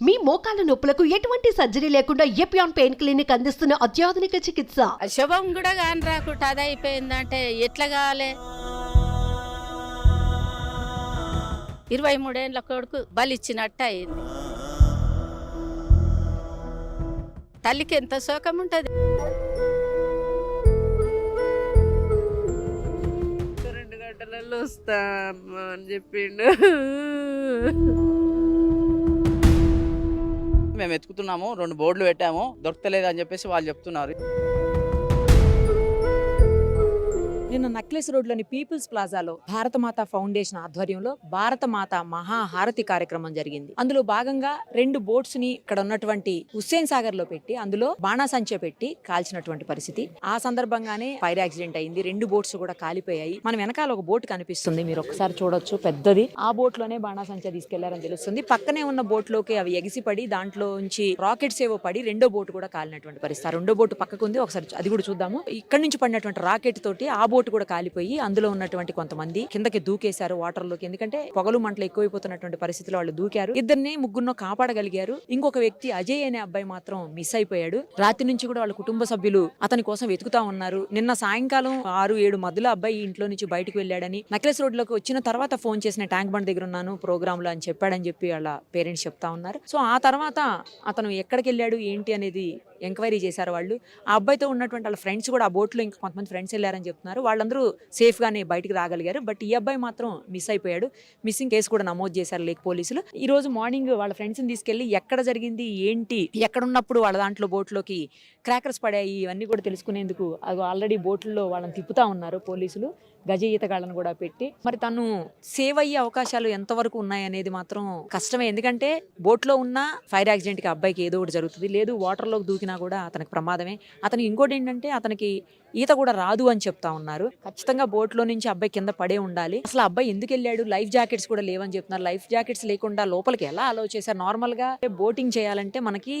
మీ మోకాల నొప్పులకు ఎటువంటి సర్జరీ లేకుండా ఎపియాన్ పెయిన్ క్లినిక్ అందిస్తున్న అత్యాధునిక చికిత్స. శవం కూడా కాని రాకుండా అది అయిపోయిందంటే ఎట్లా కావాలి? 23 ఏళ్ళ కొడుకు బలిచ్చినట్టు అయింది. తల్లికి ఎంత శోకం ఉంటుంది. 2 గంటలలో వస్తా అమ్మా అని చెప్పిండు. మేము వెతుకుతున్నాము, 2 బోర్డులు పెట్టాము, దొరకలేదు అని చెప్పేసి వాళ్ళు చెప్తున్నారు. నిన్న నక్లెస్ రోడ్లోని పీపుల్స్ ప్లాజాలో భారతమాత ఫౌండేషన్ ఆధ్వర్యంలో భారతమాత మహాహారతి కార్యక్రమం జరిగింది. అందులో భాగంగా 2 బోట్స్ ని ఇక్కడ ఉన్నటువంటి హుస్సేన్ సాగర్ లో పెట్టి అందులో బాణాసంచ పెట్టి కాల్చినటువంటి పరిస్థితి. ఆ సందర్భంగానే ఫైర్ యాక్సిడెంట్ అయింది. 2 బోట్స్ కూడా కాలిపోయాయి. మనం వెనకాల ఒక బోట్ కనిపిస్తుంది, మీరు ఒకసారి చూడొచ్చు, పెద్దది. ఆ బోట్ లోనే బాణాసంచ తీసుకెళ్లారని తెలుస్తుంది. పక్కనే ఉన్న బోట్ లోకి అవి ఎగిసిపడి దాంట్లో నుంచి రాకెట్స్ ఏవో పడి 2వ బోట్ కూడా కాలినటువంటి పరిస్థితి. ఆ 2వ బోట్ పక్కకు ఉంది, ఒకసారి అది కూడా చూద్దాము. ఇక్కడ నుంచి పడినటువంటి రాకెట్ తోటి ఆ బోట్ కూడా కాలిపోయి అందులో ఉన్నటువంటి కొంతమంది కిందకి దూకేశారు వాటర్ లోకి. ఎందుకంటే పొగలు మంటలు ఎక్కువైపోతున్నటువంటి పరిస్థితిలో వాళ్ళు దూకారు. 2-3 కాపాడగలిగారు. ఇంకొక వ్యక్తి అజయ్ అనే అబ్బాయి మాత్రం మిస్ అయిపోయాడు. రాత్రి నుంచి కూడా వాళ్ళ కుటుంబ సభ్యులు అతని కోసం వెతుకుతా ఉన్నారు. నిన్న సాయంకాలం 6-7 మధ్యలో అబ్బాయి ఇంట్లో నుంచి బయటకు వెళ్ళాడని, నక్లెస్ రోడ్ లోకి వచ్చిన తర్వాత ఫోన్ చేసిన ట్యాంక్ బండ్ దగ్గర ఉన్నాను ప్రోగ్రామ్ లో అని చెప్పాడని చెప్పి వాళ్ళ పేరెంట్స్ చెప్తా ఉన్నారు. సో ఆ తర్వాత అతను ఎక్కడికి వెళ్ళాడు ఏంటి అనేది ఎంక్వైరీ చేశారు వాళ్ళు. ఆ అబ్బాయితో ఉన్నటువంటి వాళ్ళ ఫ్రెండ్స్ కూడా ఆ బోట్లో ఇంకా కొంతమంది ఫ్రెండ్స్ వెళ్ళారని చెప్తున్నారు. వాళ్ళందరూ సేఫ్ గానే బయటకు రాగలిగారు. బట్ ఈ అబ్బాయి మాత్రం మిస్ అయిపోయాడు. మిస్సింగ్ కేసు కూడా నమోదు చేశారు లేక్ పోలీసులు. ఈ రోజు మార్నింగ్ వాళ్ళ ఫ్రెండ్స్ ని తీసుకెళ్లి ఎక్కడ జరిగింది ఏంటి, ఎక్కడ ఉన్నప్పుడు వాళ్ళ దాంట్లో బోట్లోకి క్రాకర్స్ పడాయి ఇవన్నీ కూడా తెలుసుకునేందుకు అది ఆల్రెడీ బోట్లలో వాళ్ళని తిప్పుతా ఉన్నారు పోలీసులు. గజ ఈతగాళ్ళను కూడా పెట్టి మరి తను సేవ్ అయ్యే అవకాశాలు ఎంతవరకు ఉన్నాయనేది మాత్రం కష్టమే. ఎందుకంటే బోట్లో ఉన్న ఫైర్ యాక్సిడెంట్ కి అబ్బాయికి ఏదో ఒకటి జరుగుతుంది, లేదు వాటర్లోకి దూకినా కూడా అతనికి ప్రమాదమే. అతనికి ఇంకోటి ఏంటంటే అతనికి ఈత కూడా రాదు అని చెప్తా ఉన్నారు. ఖచ్చితంగా బోట్లో నుంచి అబ్బాయి కింద పడే ఉండాలి. అసలు అబ్బాయి ఎందుకు వెళ్ళాడు? లైఫ్ జాకెట్స్ కూడా లేవని చెప్తున్నారు. లైఫ్ జాకెట్స్ లేకుండా లోపలికి ఎలా అలౌ చేశారు? నార్మల్ గా బోటింగ్ చేయాలంటే మనకి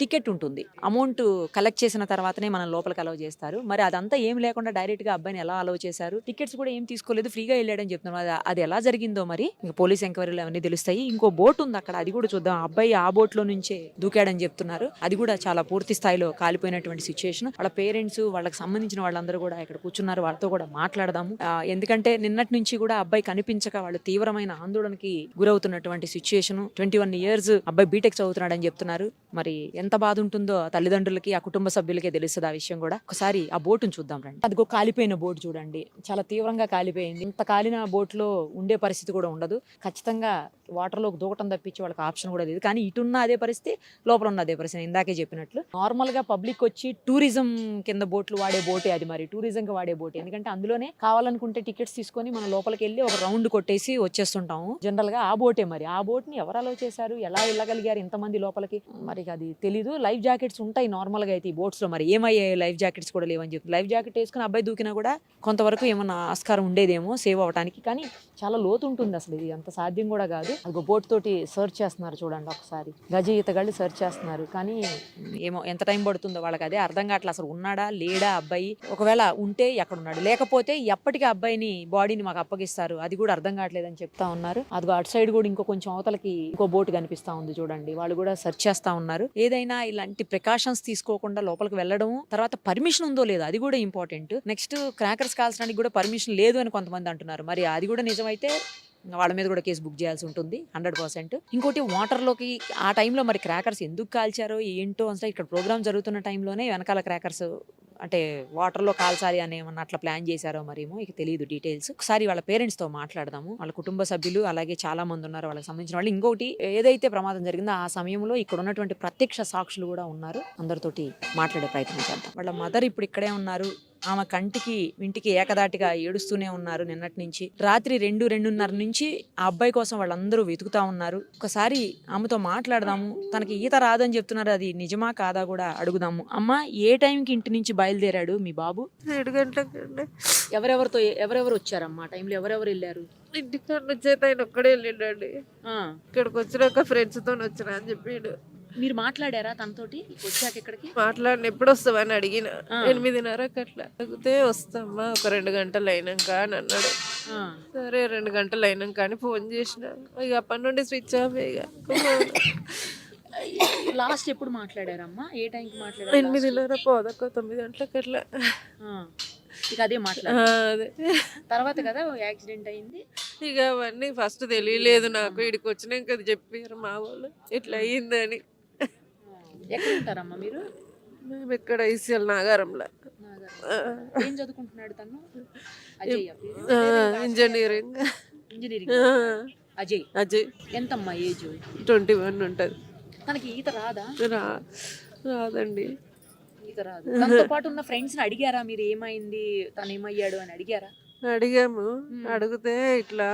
టికెట్ ఉంటుంది, అమౌంట్ కలెక్ట్ చేసిన తర్వాతనే మనం లోపలికి అలౌ చేస్తారు. మరి అదంతా ఏం లేకుండా డైరెక్ట్ గా అబ్బాయిని ఎలా అలౌ చేశారు? టికెట్స్ కూడా ఏం తీసుకోలేదు, ఫ్రీగా వెళ్ళాడని చెప్తున్నారు. అది ఎలా జరిగిందో మరి ఇంకా పోలీస్ ఎంక్వైరీలు అవన్నీ తెలుస్తాయి. ఇంకో బోట్ ఉంది అక్కడ, అది కూడా చూద్దాం. అబ్బాయి ఆ బోట్ లో నుంచే దూకాడని చెప్తున్నారు. అది కూడా చాలా పూర్తి స్థాయిలో కాలిపోయినటువంటి సిచ్యువేషన్. వాళ్ళ పేరెంట్స్, వాళ్ళకి సంబంధించిన వాళ్ళందరూ కూడా ఇక్కడ కూర్చున్నారు. వాళ్ళతో కూడా మాట్లాడదాము. ఎందుకంటే నిన్నటి నుంచి కూడా అబ్బాయి కనిపించక వాళ్ళు తీవ్రమైన ఆందోళనకి గురవుతున్నటువంటి సిచ్యువేషన్. 21 years అబ్బాయి బీటెక్ చదువుతున్నాడని చెప్తున్నారు. మరి ఎంత బాధ ఉంటుందో తల్లిదండ్రులకి, ఆ కుటుంబ సభ్యులకే తెలుస్తుంది ఆ విషయం కూడా. ఒకసారి ఆ బోటును చూద్దాం రండి. అదిగో కాలిపోయిన బోట్ చూడండి, చాలా తీవ్రంగా కాలిపోయింది. ఇంత కాలిన బోట్ లో ఉండే పరిస్థితి కూడా ఉండదు. ఖచ్చితంగా వాటర్ లోకి దూకటం తప్పించి వాళ్ళకి ఆప్షన్ కూడా లేదు. కానీ ఇటున్న అదే పరిస్థితి, లోపల ఉన్న అదే పరిస్థితి. ఇందాకే చెప్పినట్లు నార్మల్ గా పబ్లిక్ వచ్చి టూరిజం కింద బోట్లు వాడే బోటే అది. మరి టూరిజం కి వాడే బోటే, ఎందుకంటే అందులోనే కావాలనుకుంటే టికెట్స్ తీసుకొని మనం లోపలికి వెళ్ళి ఒక రౌండ్ కొట్టేసి వచ్చేస్తుంటాము జనరల్ గా. ఆ బోటే మరి. ఆ బోట్ ని ఎవరు అలౌ చేశారు, ఎలా వెళ్ళగలిగారు ఇంతమంది లోపలికి మరి అది తెలీదు. లైఫ్ జాకెట్స్ ఉంటాయి నార్మల్ గా అయితే ఈ బోట్స్ లో, మరి ఏమయ్యాయి? లైఫ్ జాకెట్స్ కూడా లేవని చెప్పి లైఫ్ జాకెట్ వేసుకుని అబ్బాయి దూకినా కూడా కొంతవరకు ఏమన్నా ఆస్కారం ఉండేదేమో సేవ్ అవడానికి. కానీ చాలా లోతు ఉంటుంది, అసలు ఇది అంత సాధ్యం కూడా కాదు. అది బోట్ తోటి సర్చ్ చేస్తున్నారు చూడండి ఒకసారి. గజ ఈతగాళ్ళు సర్చ్ చేస్తున్నారు. కానీ ఏమో ఎంత టైం పడుతుందో వాళ్ళకి అదే అర్థం కావట్లేదు. అసలు ఉన్నాడా లేడా అబ్బాయి? ఒకవేళ ఉంటే ఎక్కడ ఉన్నాడు, లేకపోతే ఎప్పటికీ అబ్బాయిని బాడీని మాకు అప్పగిస్తారు, అది కూడా అర్థం కావట్లేదు అని చెప్తా ఉన్నారు. అదిగో అటు సైడ్ కూడా ఇంకో కొంచెం అవతలకి ఇంకో బోట్ కనిపిస్తా ఉంది చూడండి. వాళ్ళు కూడా సర్చ్ చేస్తా ఉన్నారు. ఏదైనా ఇలాంటి ప్రికాషన్స్ తీసుకోకుండా లోపలికి వెళ్ళడం, తర్వాత పర్మిషన్ ఉందో లేదో అది కూడా ఇంపార్టెంట్. నెక్స్ట్ క్రాకర్స్ కాల్చడానికి కూడా పర్మిషన్ లేదు అని కొంతమంది అంటున్నారు. మరి అది కూడా నిజమైతే వాళ్ళ మీద కూడా కేసు బుక్ చేయాల్సి ఉంటుంది 100%. ఇంకోటి వాటర్ లోకి ఆ టైంలో మరి క్రాకర్స్ ఎందుకు కాల్చారో ఏంటో అసలు ఇక్కడ ప్రోగ్రామ్ జరుగుతున్న టైంలోనే వెనకాల క్రాకర్స్ అంటే వాటర్ లో కాల్చాలి అని ఏమన్నా అట్లా ప్లాన్ చేశారో మరేమో ఇక తెలియదు డీటెయిల్స్. ఒకసారి వాళ్ళ పేరెంట్స్ తో మాట్లాడదాము. వాళ్ళ కుటుంబ సభ్యులు అలాగే చాలా మంది ఉన్నారు వాళ్ళకి సంబంధించిన వాళ్ళు. ఇంకోటి ఏదైతే ప్రమాదం జరిగిందో ఆ సమయంలో ఇక్కడ ఉన్నటువంటి ప్రత్యక్ష సాక్షులు కూడా ఉన్నారు. అందరితోటి మాట్లాడే ప్రయత్నం చేద్దాం. వాళ్ళ మదర్ ఇప్పుడు ఇక్కడే ఉన్నారు. ఆమె కంటికి ఇంటికి ఏకదాటిగా ఏడుస్తూనే ఉన్నారు నిన్నటి నుంచి. రాత్రి 2-2:30 నుంచి ఆ అబ్బాయి కోసం వాళ్ళందరూ వెతుకుతా ఉన్నారు. ఒకసారి ఆమెతో మాట్లాడదాము. తనకి ఈత రాదని చెప్తున్నారు, అది నిజమా కాదా కూడా అడుగుదాము. అమ్మ, ఏ టైంకి ఇంటి నుంచి బయలుదేరాడు మీ బాబు? 7 గంటలకండి. ఎవరెవరు వచ్చారమ్మా? టైంలో ఎవరెవరు వెళ్ళారు? ఇంటికాడ నుంచి అయితే ఆయన ఒక్కడే వెళ్ళిండండి. ఇక్కడికి వచ్చినాక ఫ్రెండ్స్ తో వచ్చినా అని చెప్పాడు. మీరు మాట్లాడారా తనతోటి వచ్చాక? ఇక్కడికి మాట్లాడిన ఎప్పుడు వస్తావని అడిగిన. 8:30కి అట్లా అడిగితే వస్తామ్మా ఒక 2 గంటలు అయినాక అని అన్నాడు. సరే 2 గంటలు అయినాక అని ఫోన్ చేసిన. ఇక అప్పటి నుండి స్విచ్ ఆఫ్. ఇక లాస్ట్ ఎప్పుడు మాట్లాడారమ్మా? ఏ టైంకి మాట్లాడారు? 8:30 పోదక్క 9 గంటలకు అట్లా. ఇక అదే మాట్లాడారు. అదే తర్వాత కదా యాక్సిడెంట్ అయింది. ఇక అవన్నీ ఫస్ట్ తెలియలేదు నాకు, ఇక్కడికి వచ్చినాక అది చెప్పారు మా వాళ్ళు ఇట్లా అయ్యిందని. ఎక్కడ ఉంటారమ్మా మీరు? మేము ఇక్కడ ICL నాగారంలో. ఏం చదువుకుంటున్నాడు తను? అజయ్ ఇంజనీరింగ్. ఇంజనీరింగ్. అజయ్. అజయ్ ఎంతమ్మా ఏజ్? 21 ఉంటుంది. తనకి ఈత రాదా? రాదండి. ఈత రాదు. తనతో పాటు ఉన్న ఫ్రెండ్స్ ని అడిగారా మీరు ఏమైంది, తను ఏమయ్యాడు అని అడిగారా? అడిగాము. అడిగితే ఇట్లా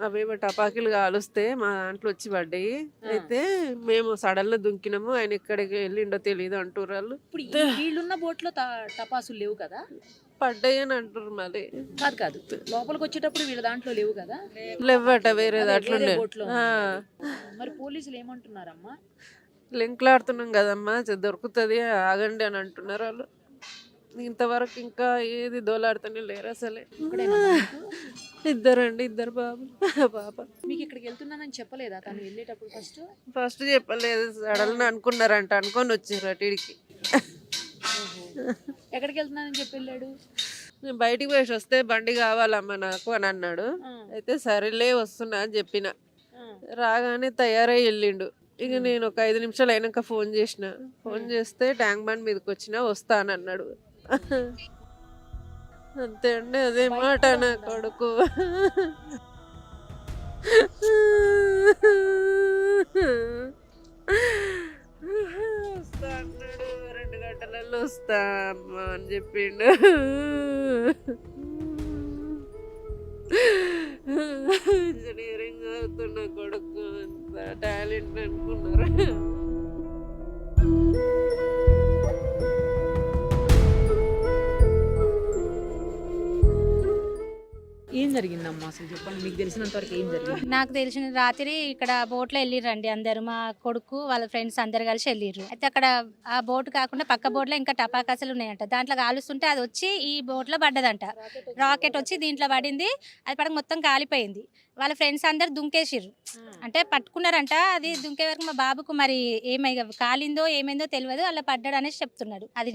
అవేమో టపాకీలు కాలుస్తే మా దాంట్లో వచ్చి పడ్డాయి. అయితే మేము సడన్లో దుంకినాము, ఆయన ఎక్కడికి వెళ్ళిండో తెలియదు అంటారు వాళ్ళు. ఇప్పుడు వీళ్ళున్న బోట్ లో టపాసులు లేవు కదా? పడ్డాయి అని అంటారు. మళ్ళీ కాదు లోపలికి వచ్చేటప్పుడు వీళ్ళ దాంట్లో లేవు కదా? లేవట, వేరే దాంట్లో. బోట్ లో. మరి పోలీసులు ఏమంటున్నారమ్మా? లింక్లాడుతున్నాం కదమ్మా, దొరుకుతుంది ఆగండి అని అంటున్నారు వాళ్ళు. ఇంతవరకు ఇంకా ఏది దోలాడుతూనే లేరు అసలే. ఇద్దరండి, ఇద్దరు బాబు పాప. మీకు ఇక్కడికి వెళ్తున్నానని చెప్పలేదా తను వెళ్ళేటప్పుడు? ఫస్ట్ చెప్పలేదు, సడన్ అనుకున్నారంట, అనుకొని వచ్చారు అటుడికి. ఎక్కడికి వెళ్తున్నానని చెప్పి వెళ్ళాడు? నేను బయటికి పోయి వస్తే బండి కావాలమ్మా నాకు అని అన్నాడు. అయితే సరేలే వస్తున్నా అని చెప్పిన. రాగానే తయారై వెళ్ళిండు. ఇక నేను ఒక 5 నిమిషాలు అయినాక ఫోన్ చేసిన. ఫోన్ చేస్తే ట్యాంక్ బండ్ మీదకి వచ్చినా వస్తానన్నాడు. అంతే అండి, అదే మాట నా కొడుకు. వస్తా అన్నాడు, 2 గంటలలో వస్తా అమ్మా అని చెప్పిండు. ఇంజనీరింగ్ అవుతున్న కొడుకు ఎంత టాలెంట్ అనుకున్నారు. ఏం జరిగిందమ్మా అసలు చెప్పండి, మీకు తెలిసినంత వరకు ఏం జరిగింది? నాకు తెలిసిన రాత్రి ఇక్కడ బోట్లో వెళ్ళిర్రండి అందరు, మా కొడుకు వాళ్ళ ఫ్రెండ్స్ అందరు కలిసి వెళ్ళిర్రు. అయితే అక్కడ ఆ బోట్ కాకుండా పక్క బోట్లో ఇంకా టపాకాసులు ఉన్నాయంట. దాంట్లో కాలుస్తుంటే అది వచ్చి ఈ బోట్లో పడ్డదంట. రాకెట్ వచ్చి దీంట్లో పడింది, అది పడక మొత్తం కాలిపోయింది. వాళ్ళ ఫ్రెండ్స్ అందరు దుంకేసిర్రు, అంటే పట్టుకున్నారంట. అది దుంకే వరకు మా బాబుకు మరి కాలిందో ఏమైందో తెలియదు, అలా పడ్డాడు అనేసి చెప్తున్నాడు. అది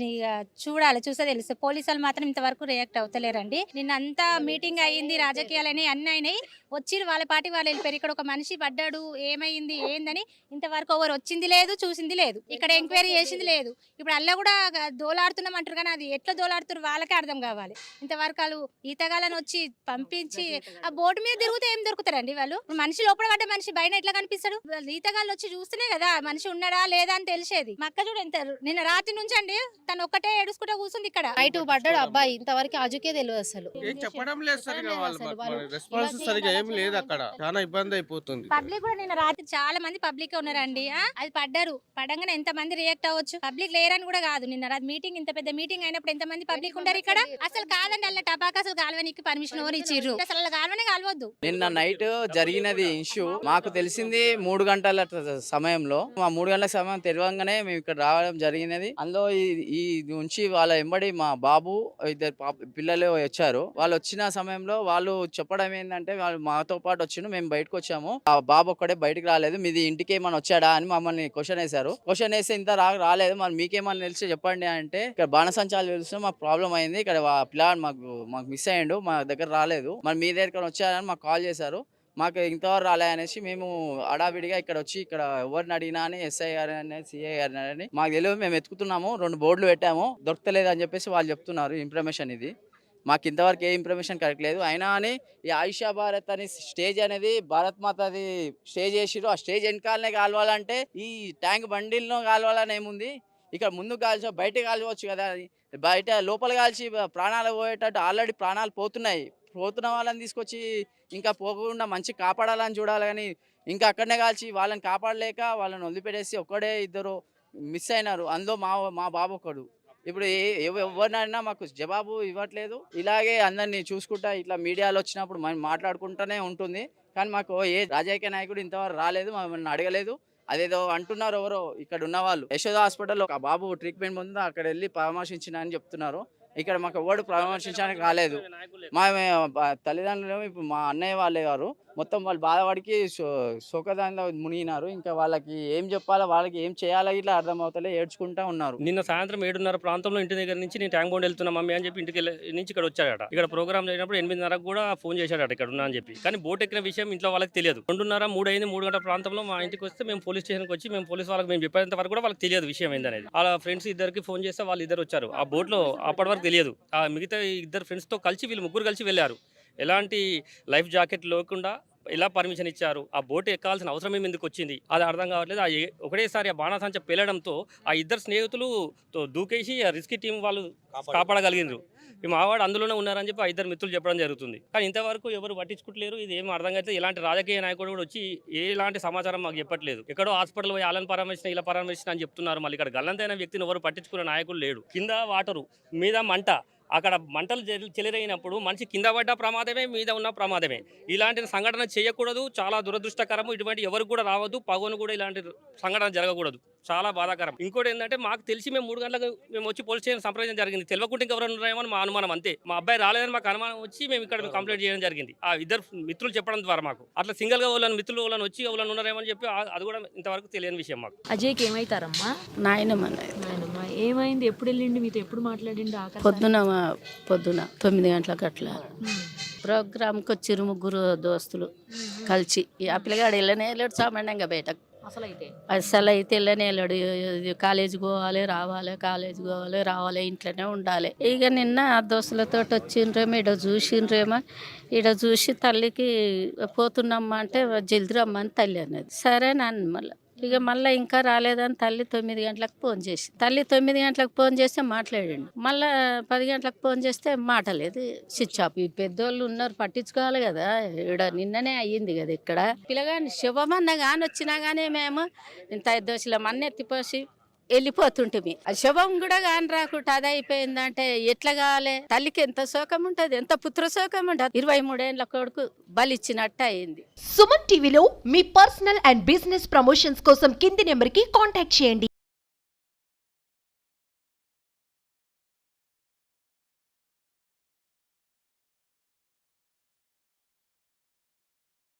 చూడాలి, చూస్తే తెలుస్తుంది. పోలీసు వాళ్ళు మాత్రం ఇంతవరకు రియాక్ట్ అవుతలేరండి. నిన్నంతా మీటింగ్ అయ్యింది, రాజకీయాలని అన్నీ అయినాయి, వచ్చిర్రు వాళ్ళ పార్టీ వాళ్ళు వెళ్ళిపోయారు. ఇక్కడ ఒక మనిషి పడ్డాడు, ఏమైంది ఏందని ఇంతవరకు ఎవరు వచ్చింది లేదు, చూసింది లేదు, ఇక్కడ ఎంక్వైరీ చేసింది లేదు. ఇప్పుడు అల్ల కూడా దోలాడుతున్నాం అంటారు, కానీ అది ఎట్లా దోలాడుతున్నారు వాళ్ళకే అర్థం కావాలి. ఇంతవరకు వాళ్ళు ఈతగాళ్ళని వచ్చి పంపించి ఆ బోటు మీద తిరుగుతే ఏం దొరుకుతారండి వాళ్ళు? మనిషి లోపల పడ్డ మనిషి బయట ఎట్లా కనిపిస్తాడు? ఈతగాళ్ళు వచ్చి చూస్తేనే కదా మనిషి ఉన్నాడా లేదా అని తెలిసేది. మా అక్క చూడ ఎంత నిన్న రాత్రి నుంచి అండి తను ఒక్కటే ఏడుసుకుంటా కూర్చుంది ఇక్కడ. నైట్ పడ్డాడు అబ్బాయి, ఇంతవరకు అజుకే తెలియదు అసలు. చెప్పడం లేదు సరిగా, రెస్పాన్స్ సరిగా ఏం లేదు, అక్కడ చాలా ఇబ్బంది అయిపోతుంది. పబ్లిక్ కూడా నిన్న రాత్రి చాలా మంది పబ్లిక్ ఉన్నారండి. అది పడ్డారు, పడంగానే ఎంత మంది రియాక్ట్ అవ్వచ్చు? పబ్లిక్ లేరని కూడా కాదు, నిన్న రాత్రి మీటింగ్, ఇంత పెద్ద మీటింగ్ అయినప్పుడు ఎంత మంది పబ్లిక్ ఉంటారు ఇక్కడ? అసలు కాదండి, అలా టపాకా అసలు కాలువనికి పర్మిషన్ ఎవరు ఇచ్చిర్రు? అసలు అలా కాలువనే కాలవద్దు. నిన్న నైట్ జరిగినది ఇష్యూ మాకు తెలిసింది 3 గంటల సమయంలో. మా 3 గంటల సమయం తెలియగానే మేము ఇక్కడ రావడం జరిగినది. అందులో ఈ నుంచి వాళ్ళ ఎంబడి మా బాబు 2 పిల్లలు వచ్చారు. వాళ్ళు వచ్చిన సమయంలో వాళ్ళు చెప్పడం ఏంటంటే, వాళ్ళు మాతో పాటు వచ్చిండు, మేము బయటకు వచ్చాము, ఆ బాబు ఒక్కడే బయటకు రాలేదు, మీది ఇంటికి ఏమన్నా వచ్చాడా అని మమ్మల్ని క్వశ్చన్ వేశారు. క్వశ్చన్ వేస్తే ఇంత రాలేదు, మరి మీకేమన్నా తెలిసి చెప్పండి అంటే, ఇక్కడ బాణసంచాలు తెలుసు, మాకు ప్రాబ్లం అయింది, ఇక్కడ పిల్లాడు మాకు మిస్ అయ్యిండు, మా దగ్గర రాలేదు, మరి మీ దగ్గర వచ్చారని మాకు కాల్ చేశారు, మాకు ఇంతవరకు రాలే అనేసి మేము అడావిడిగా ఇక్కడ వచ్చి, ఇక్కడ ఎవరిని అడిగినా అని SI గారు అని CA గారు అని మాకు తెలియదు, మేము ఎత్తుకుతున్నాము, 2 బోర్డులు పెట్టాము, దొరకలేదు అని చెప్పేసి వాళ్ళు చెప్తున్నారు. ఇన్ఫర్మేషన్ ఇది మాకు ఇంతవరకు ఏ ఇన్ఫర్మేషన్ కరెక్ట్ లేదు. అయినా అని ఈ ఆయుషా భారత్ అని స్టేజ్ అనేది భారత్ మాతది స్టేజ్ చేసిరు. ఆ స్టేజ్ వెనకాలనే కాలవాలంటే ఈ ట్యాంక్ బండిల్లో కాలవాలని ఏముంది? ఇక్కడ ముందు కాల్చో బయట కాల్చవచ్చు కదా, బయట లోపల కాల్చి ప్రాణాలు పోయేటట్టు ఆల్రెడీ ప్రాణాలు పోతున్న వాళ్ళని తీసుకొచ్చి ఇంకా పోకుండా మంచి కాపాడాలని చూడాలి, కానీ ఇంకా అక్కడనే కాల్చి వాళ్ళని కాపాడలేక వాళ్ళని వదిలిపెట్టేసి ఒక్కడే 2 మిస్ అయినారు. అందులో మా బాబు ఒకడు. ఇప్పుడు ఎవరినైనా మాకు జవాబు ఇవ్వట్లేదు. ఇలాగే అందరినీ చూసుకుంటా ఇట్లా మీడియాలో వచ్చినప్పుడు మనం మాట్లాడుకుంటూనే ఉంటుంది, కానీ మాకు ఏ రాజకీయ నాయకుడు ఇంతవరకు రాలేదు, మమ్మల్ని అడగలేదు. అదేదో అంటున్నారు ఎవరో ఇక్కడ ఉన్న వాళ్ళు, యశోద హాస్పిటల్లో ఒక బాబు ట్రీట్మెంట్ ముందు అక్కడ వెళ్ళి పరామర్శించిన అని చెప్తున్నారు, ఇక్కడ మాకు ఎవరు పరామర్శించడానికి రాలేదు. మా తల్లిదండ్రులు ఇప్పుడు మా అన్నయ్య వాళ్ళే గారు మొత్తం వాళ్ళు బాధపడికి శోకదానిలో మునిగినారు. ఇంకా వాళ్ళకి ఏం చెప్పాలో వాళ్ళకి ఏం చేయాలో ఇట్లా అర్థం అవుతలే, ఏడ్చుకుంటా ఉన్నారు. నిన్న సాయంత్రం 7:30 ప్రాంతంలో ఇంటి దగ్గర నుంచి నేను ట్యాంక్ బండ్ వెళ్తున్నా మమ్మీ అని చెప్పి ఇంటికి నుంచి ఇక్కడ వచ్చాడట. ఇక్కడ ప్రోగ్రామ్ జరిగినప్పుడు 8:30కు కూడా ఫోన్ చేశాడట ఇక్కడ ఉన్నా అని చెప్పి. కానీ బోట్ ఎక్కిన విషయం ఇంట్లో వాళ్ళకి తెలియదు. 2:30, 3 అయింది. 3 గంటల ప్రాంతంలో మా ఇంటికి వస్తే మేము పోలీస్ స్టేషన్కి వచ్చి మేము పోలీస్ వాళ్ళకి మేము చెప్పేంత వరకు కూడా వాళ్ళకి తెలియదు విషయం ఏందనేది. వాళ్ళ ఫ్రెండ్స్ ఇద్దరికి ఫోన్ చేస్తే వాళ్ళు ఇద్దరు వచ్చారు. ఆ బోట్లో అప్పటి వరకు తెలియదు. ఆ మిగతా ఇద్దరు ఫ్రెండ్స్తో కలిసి వీళ్ళు ముగ్గురు కలిసి వెళ్ళారు. ఎలాంటి లైఫ్ జాకెట్ లేకుండా ఎలా పర్మిషన్ ఇచ్చారు, ఆ బోట్ ఎక్కాల్సిన అవసరం ఏమి ఎందుకు వచ్చింది అది అర్థం కావట్లేదు. ఒకటేసారి ఆ బాణాసంచ పేలడంతో ఆ ఇద్దరు స్నేహితులు దూకేసి ఆ రిస్కీ టీం వాళ్ళు కాపాడగలిగినారు. ఈ మావాడు అందులోనే ఉన్నారని చెప్పి ఆ ఇద్దరు మిత్రులు చెప్పడం జరుగుతుంది. కానీ ఇంతవరకు ఎవరు పట్టించుకుంటలేరు. ఇది ఏం అర్థం అయితే ఎలాంటి రాజకీయ నాయకుడు కూడా వచ్చి ఎలాంటి సమాచారం మాకు చెప్పట్లేదు. ఎక్కడో హాస్పిటల్ పోయి వాళ్ళని పరామర్శించిన ఇలా పరామర్శించిన అని చెప్తున్నారు. మళ్ళీ ఇక్కడ గల్లంతైన వ్యక్తిని ఎవరు పట్టించుకునే నాయకులు లేడు. కింద వాటరు, మీద మంట, అక్కడ మంటలు చెలరైనప్పుడు మనిషి కింద పడ్డ ప్రమాదమే, మీద ఉన్న ప్రమాదమే. ఇలాంటి సంఘటన చేయకూడదు. చాలా దురదృష్టకరము. ఇటువంటి ఎవరికి కూడా రావద్దు. పగోను కూడా ఇలాంటి సంఘటన జరగకూడదు. చాలా బాధాకరం. ఇంకోటి ఏంటంటే మాకు తెలిసి మేము 3 గంటలకు మేము వచ్చి పోలీస్ స్టేషన్ సంప్రదించడం జరిగింది. తెలియకుండా ఇంకెవరైనా ఉన్నారేమో మా అనుమానం అంతే. మా అబ్బాయి రాలేదని మాకు అనుమానం వచ్చి మేము ఇక్కడ కంప్లైంట్ చేయడం జరిగింది. ఆ ఇద్దరు మిత్రులు చెప్పడం ద్వారా మాకు అట్లా సింగిల్గా వాళ్ళని మిత్రులు వాళ్ళని వచ్చి ఎవరైనా ఉన్నారేమో అని చెప్పి అది కూడా ఇంతవరకు తెలియని విషయం మాకు. అజయ్కి ఏమైతారమ్మా? నాయనమ్మ ఏమైంది? ఎప్పుడు వెళ్ళిండి? మీతో ఎప్పుడు మాట్లాడిండు? పొద్దున 9 గంటలకు అట్లా ప్రోగ్రామ్కి వచ్చిర్రు 3 దోస్తులు కలిసి. ఆ పిల్లగాడు వెళ్ళనే వెళ్ళాడు సామాన్యంగా బయటకు. అసలు అయితే వెళ్ళనే వెళ్ళాడు. కాలేజీకి పోవాలి రావాలి, కాలేజీకి పోవాలి రావాలి, ఇంట్లోనే ఉండాలి. ఇక నిన్న ఆ దోస్తులతో వచ్చిండ్రేమో, ఈడ చూసిండ్రేమో. ఈడ చూసి తల్లికి పోతున్నామ్మా అంటే జల్ది రమ్మని తల్లి అన్నది. సరే నాన్న మళ్ళీ ఇక మళ్ళీ ఇంకా రాలేదని తల్లి 9 గంటలకు ఫోన్ చేసి, తల్లి 9 గంటలకు ఫోన్ చేస్తే మాట్లాడండి. మళ్ళీ 10 గంటలకు ఫోన్ చేస్తే మాటలేదు, స్విచ్ ఆఫ్. ఈ పెద్దోళ్ళు ఉన్నారు పట్టించుకోవాలి కదా. ఇక్కడ నిన్ననే అయ్యింది కదా. ఇక్కడ పిల్లగాని శుభమన్న కానీ వచ్చినా కానీ మేము ఇంత దోషుల మన్న ఎత్తిపోసి వెళ్ళిపోతుంటుంది. ఆ శుభం కూడా కాని రాకుండా అది అయిపోయిందంటే ఎట్లా కావాలి? తల్లికి ఎంత శోకం ఉంటుంది, ఎంత పుత్ర శోకం ఉంటుంది. 23 ఏళ్ళ కొడుకు బలిచ్చినట్టు అయింది. సుమన్ టీవీలో మీ పర్సనల్ అండ్ బిజినెస్ ప్రమోషన్స్ కోసం కింది నెంబర్కి కాంటాక్ట్ చేయండి.